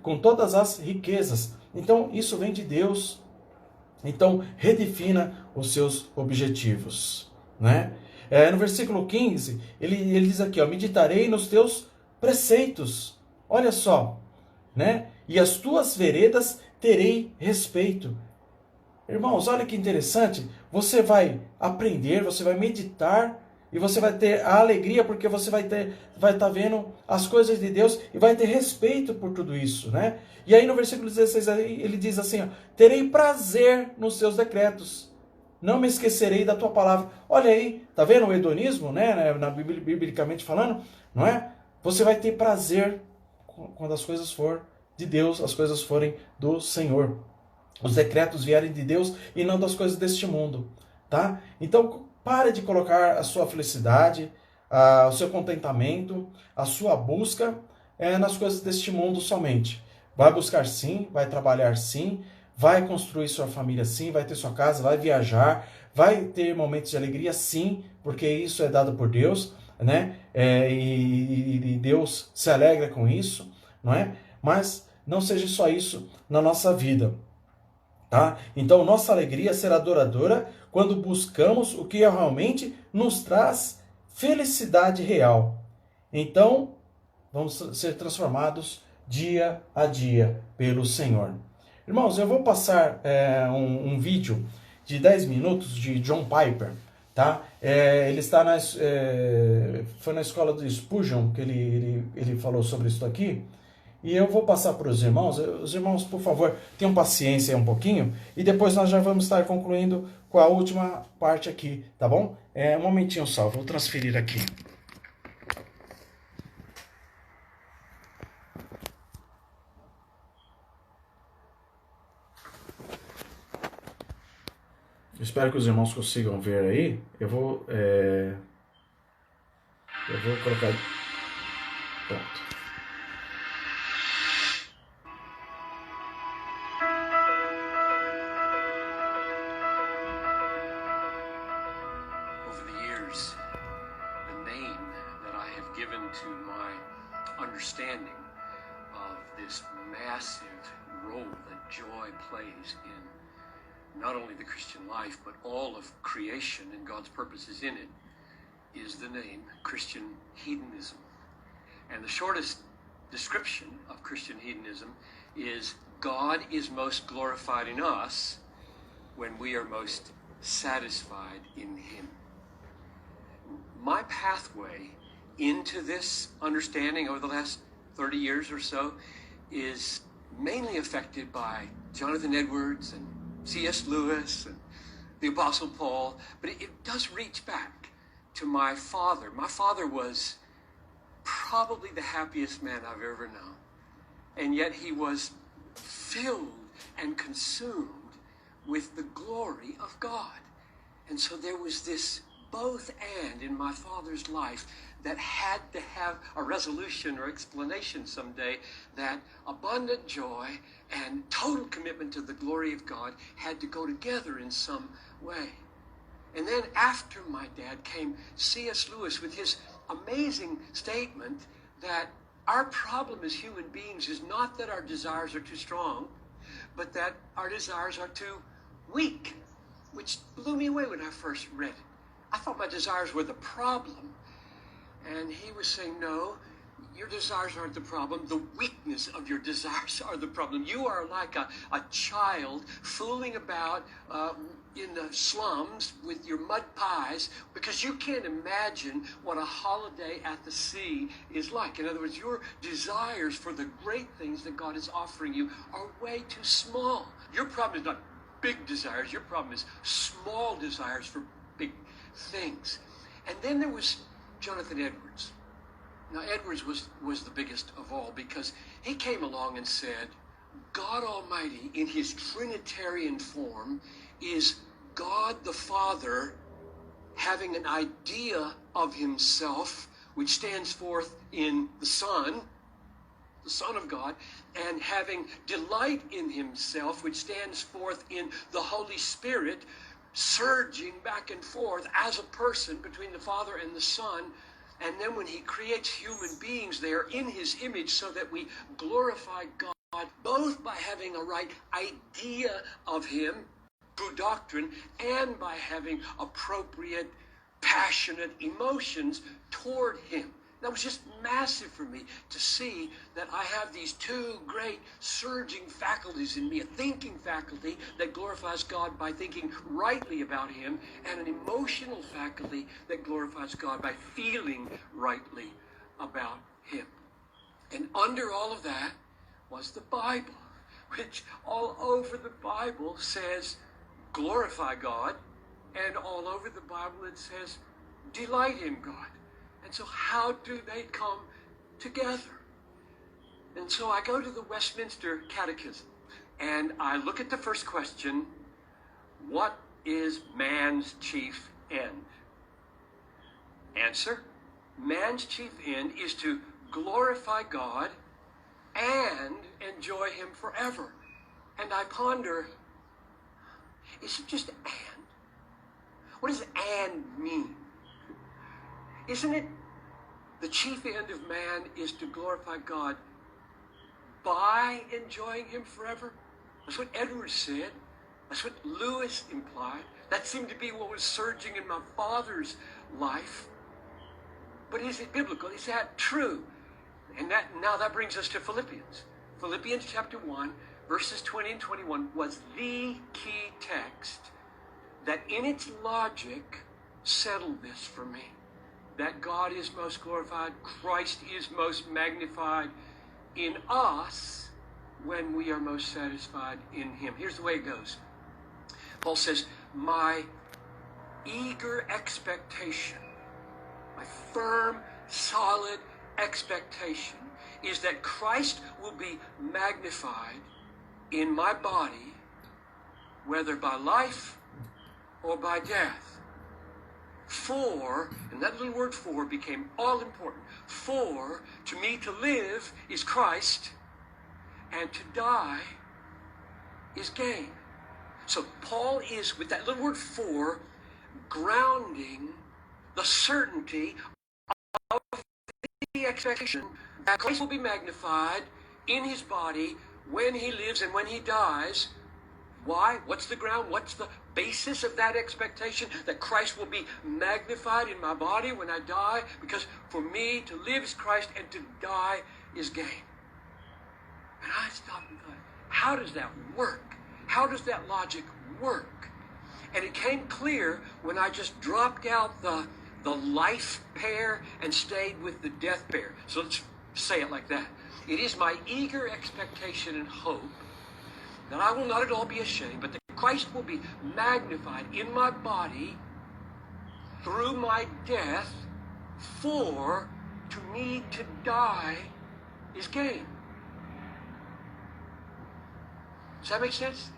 com todas as riquezas. Então isso vem de Deus. Então redefina os seus objetivos, né? No versículo 15, ele diz aqui, ó, meditarei nos teus preceitos, olha só, né? E as tuas veredas terei respeito. Irmãos, olha que interessante, você vai aprender, você vai meditar e você vai ter a alegria porque você vai estar vendo as coisas de Deus e vai ter respeito por tudo isso, né? E aí no versículo 16 ele diz assim, ó, terei prazer nos teus decretos, não me esquecerei da tua palavra. Olha aí, tá vendo o hedonismo, né? Biblicamente falando, não é? Você vai ter prazer quando as coisas forem de Deus, as coisas forem do Senhor. Os decretos vierem de Deus e não das coisas deste mundo, tá? Então, pare de colocar a sua felicidade, o seu contentamento, a sua busca nas coisas deste mundo somente. Vai buscar sim, vai trabalhar sim, vai construir sua família sim, vai ter sua casa, vai viajar, Vai ter momentos de alegria, sim, porque isso é dado por Deus, né? E Deus se alegra com isso, não é? Mas não seja só isso na nossa vida, tá? Então, nossa alegria será duradoura quando buscamos o que realmente nos traz felicidade real. Então, vamos ser transformados dia a dia pelo Senhor. Irmãos, eu vou passar um vídeo de 10 minutos de John Piper, tá? Ele está foi na escola do Spurgeon que ele falou sobre isso aqui. E eu vou passar para os irmãos. Os irmãos, por favor, tenham paciência aí um pouquinho. E depois nós já vamos estar concluindo com a última parte aqui, tá bom? Um momentinho só, vou transferir aqui. Espero que os irmãos consigam ver aí. Eu vou colocar. Pronto. Over the years, the name that I have given to my understanding of this massive role that joy plays in not only the Christian life, but all of creation and God's purposes in it, is the name Christian hedonism. And the shortest description of Christian hedonism is God is most glorified in us when we are most satisfied in Him. My pathway into this understanding over the last 30 years or so is mainly affected by Jonathan Edwards and C.S. Lewis and the Apostle Paul, but it does reach back to my father. My father was probably the happiest man I've ever known, and yet he was filled and consumed with the glory of God. And so there was this both and in my father's life that had to have a resolution or explanation someday, that abundant joy and total commitment to the glory of God had to go together in some way. And then after my dad came C.S. Lewis with his amazing statement that our problem as human beings is not that our desires are too strong, but that our desires are too weak, which blew me away when I first read it. I thought my desires were the problem. And he was saying, no, your desires aren't the problem. The weakness of your desires are the problem. You are like a child fooling about in the slums with your mud pies because you can't imagine what a holiday at the sea is like. In other words, your desires for the great things that God is offering you are way too small. Your problem is not big desires. Your problem is small desires for big things. And then there was Jonathan Edwards. Now, Edwards was the biggest of all because he came along and said, God Almighty in his Trinitarian form is God the Father having an idea of himself, which stands forth in the Son of God, and having delight in himself, which stands forth in the Holy Spirit, surging back and forth as a person between the Father and the Son. And then when he creates human beings, they are in his image so that we glorify God both by having a right idea of him through doctrine and by having appropriate, passionate emotions toward him. That was just massive for me to see that I have these two great surging faculties in me, a thinking faculty that glorifies God by thinking rightly about him, and an emotional faculty that glorifies God by feeling rightly about him. And under all of that was the Bible, which all over the Bible says, glorify God, and all over the Bible it says, delight in God. And so how do they come together? And so I go to the Westminster Catechism, and I look at the first question, what is man's chief end? Answer, man's chief end is to glorify God and enjoy him forever. And I ponder, is it just and? What does and mean? Isn't it the chief end of man is to glorify God by enjoying him forever? That's what Edwards said. That's what Lewis implied. That seemed to be what was surging in my father's life. But is it biblical? Is that true? And now that brings us to Philippians. Philippians chapter 1, verses 20 and 21 was the key text that in its logic settled this for me. That God is most glorified, Christ is most magnified in us when we are most satisfied in him. Here's the way it goes. Paul says, my eager expectation, my firm, solid expectation is that Christ will be magnified in my body, whether by life or by death. For, and that little word for became all important. For, to me to live is Christ, and to die is gain. So Paul is, with that little word for, grounding the certainty of the expectation that Christ will be magnified in his body when he lives and when he dies. Why? What's the ground? What's the basis of that expectation? That Christ will be magnified in my body when I die? Because for me to live is Christ and to die is gain. And I stopped and thought, how does that work? How does that logic work? And it came clear when I just dropped out the life pair and stayed with the death pair. So let's say it like that. It is my eager expectation and hope that I will not at all be ashamed, but that Christ will be magnified in my body through my death, for to me to die is gain. Does that make sense?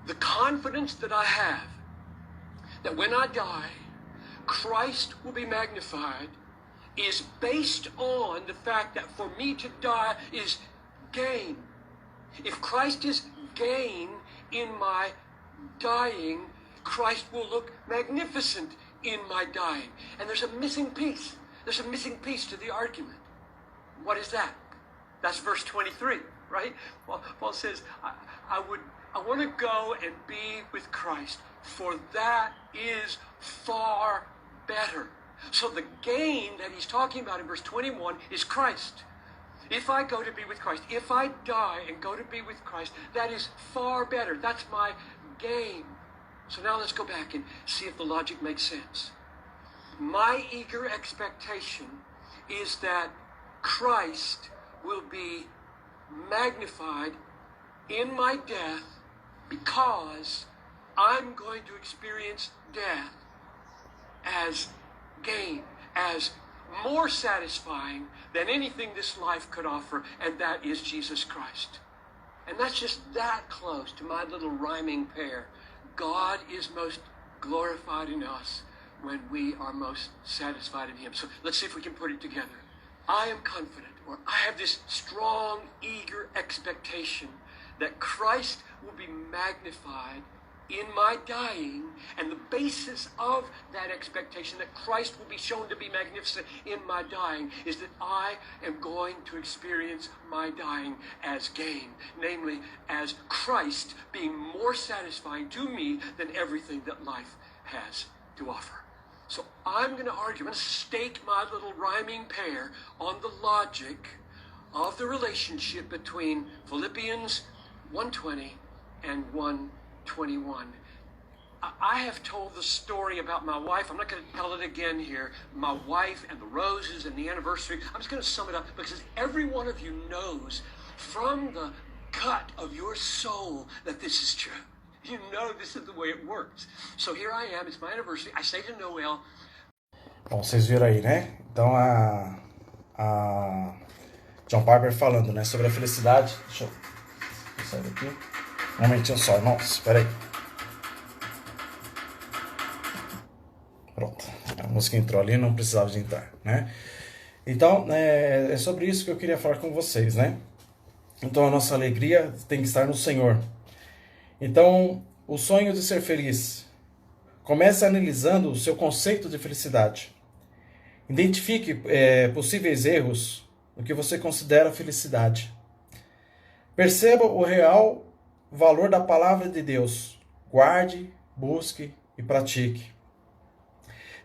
The confidence that I have that when I die, Christ will be magnified is based on the fact that for me to die is gain. If Christ is gain in my dying, Christ will look magnificent in my dying. And there's a missing piece. There's a missing piece to the argument. What is that? That's verse 23, right? Well, Paul says, I want to go and be with Christ, for that is far better. So the gain that he's talking about in verse 21 is Christ. If I go to be with Christ, if I die and go to be with Christ, that is far better. That's my gain. So now let's go back and see if the logic makes sense. My eager expectation is that Christ will be magnified in my death because I'm going to experience death as gain, as more satisfying than anything this life could offer, and that is Jesus Christ. And that's just that close to my little rhyming pair. God is most glorified in us when we are most satisfied in him. So let's see if we can put it together. I am confident, or I have this strong, eager expectation that Christ will be magnified in my dying, and the basis of that expectation that Christ will be shown to be magnificent in my dying is that I am going to experience my dying as gain, namely as Christ being more satisfying to me than everything that life has to offer. So I'm going to argue, I'm going to stake my little rhyming pair on the logic of the relationship between Philippians 1:20 and 1:21. I have told the story about my wife. I'm not going to tell it again here. My wife and the roses and the anniversary. I'm just going to sum it up because every one of you knows from the gut of your soul that this is true. You know this is the way it works. So here I am. It's my anniversary. I say to Noel. Bom, vocês viram aí, né? Então a John Piper falando, né, sobre a felicidade. Deixa eu sair daqui. Um momentinho só, irmãos. Espera aí. Pronto. A música entrou ali, não precisava de entrar, né? Então, é sobre isso que eu queria falar com vocês, né? Então, a nossa alegria tem que estar no Senhor. Então, o sonho de ser feliz Comece analisando o seu conceito de felicidade. Identifique possíveis erros no que você considera felicidade. Perceba o real valor da palavra de Deus. Guarde, busque e pratique.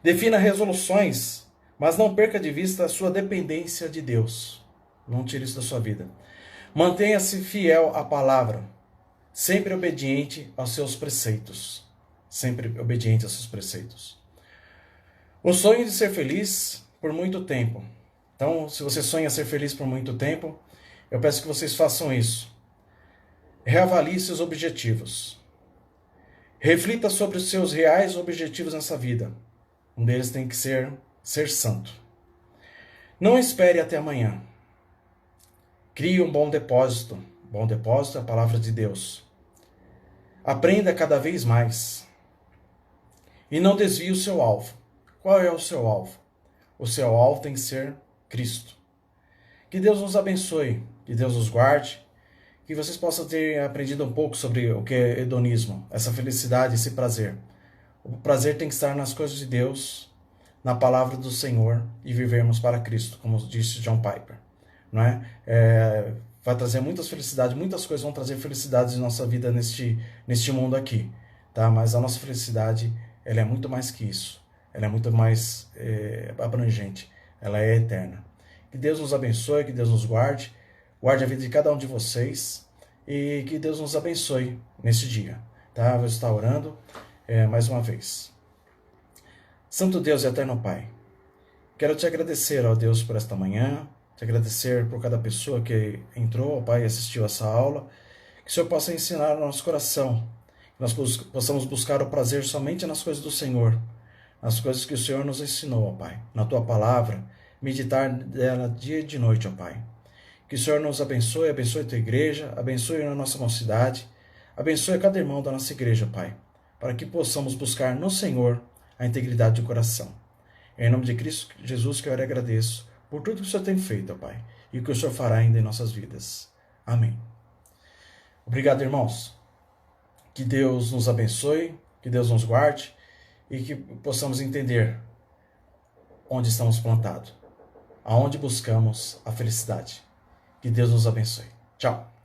Defina resoluções, mas não perca de vista a sua dependência de Deus. Não tire isso da sua vida. Mantenha-se fiel à palavra, sempre obediente aos seus preceitos. Sempre obediente aos seus preceitos. O sonho de ser feliz por muito tempo. Então, se você sonha ser feliz por muito tempo, eu peço que vocês façam isso. Reavalie seus objetivos. Reflita sobre os seus reais objetivos nessa vida. Um deles tem que ser santo. Não espere até amanhã. Crie um bom depósito. Bom depósito é a palavra de Deus. Aprenda cada vez mais. E não desvie o seu alvo. Qual é o seu alvo? O seu alvo tem que ser Cristo. Que Deus nos abençoe, que Deus nos guarde, que vocês possam ter aprendido um pouco sobre o que é hedonismo, essa felicidade, esse prazer. O prazer tem que estar nas coisas de Deus, na palavra do Senhor e vivermos para Cristo, como disse John Piper. Não é? Vai trazer muitas felicidades, muitas coisas vão trazer felicidades em nossa vida neste mundo aqui. Tá? Mas a nossa felicidade, ela é muito mais que isso. Ela é muito mais abrangente. Ela é eterna. Que Deus nos abençoe, que Deus nos guarde. Guarde a vida de cada um de vocês. E que Deus nos abençoe nesse dia. Tá? Eu vou estar orando mais uma vez. Santo Deus e eterno Pai, quero te agradecer, ó Deus, por esta manhã. Te agradecer por cada pessoa que entrou, ó Pai, e assistiu essa aula. Que o Senhor possa ensinar no nosso coração. Que nós possamos buscar o prazer somente nas coisas do Senhor. Nas coisas que o Senhor nos ensinou, ó Pai. Na Tua palavra, meditar dela dia e de noite, ó Pai. Que o Senhor nos abençoe, abençoe a Tua igreja, abençoe a nossa mocidade, abençoe cada irmão da nossa igreja, Pai. Para que possamos buscar no Senhor a integridade do coração. É em nome de Cristo Jesus que eu agradeço por tudo que o Senhor tem feito, ó Pai. E o que o Senhor fará ainda em nossas vidas. Amém. Obrigado, irmãos. Que Deus nos abençoe, que Deus nos guarde e que possamos entender onde estamos plantados, aonde buscamos a felicidade. Que Deus nos abençoe. Tchau.